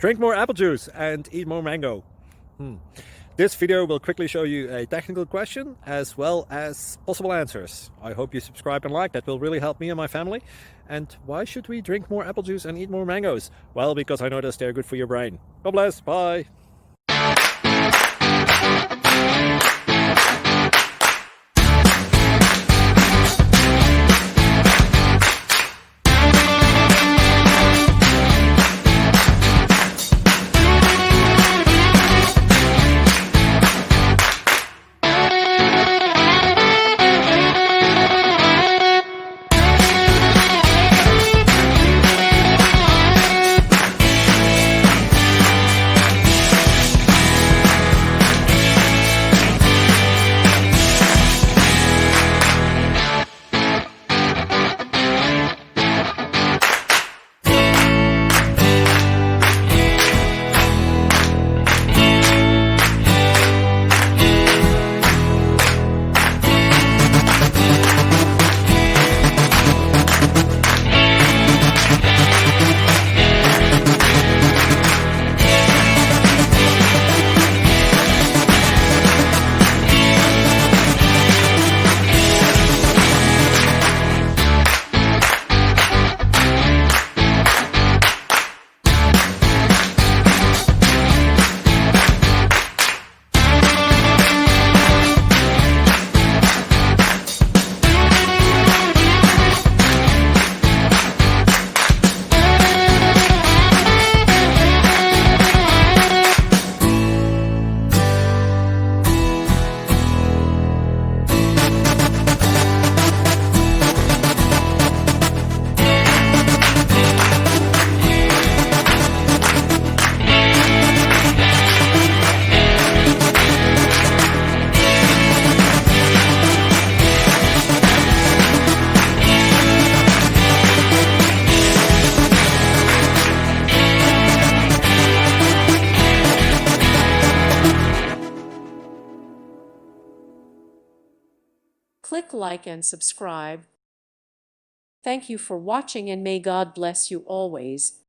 Drink more apple juice and eat more mango. This video will quickly show you a technical question as well as possible answers. I hope you subscribe and like, that will really help me and my family. And why should we drink more apple juice and eat more mangoes? Well, because I noticed they're good for your brain. God bless, bye. Click like and subscribe. Thank you for watching and may God bless you always.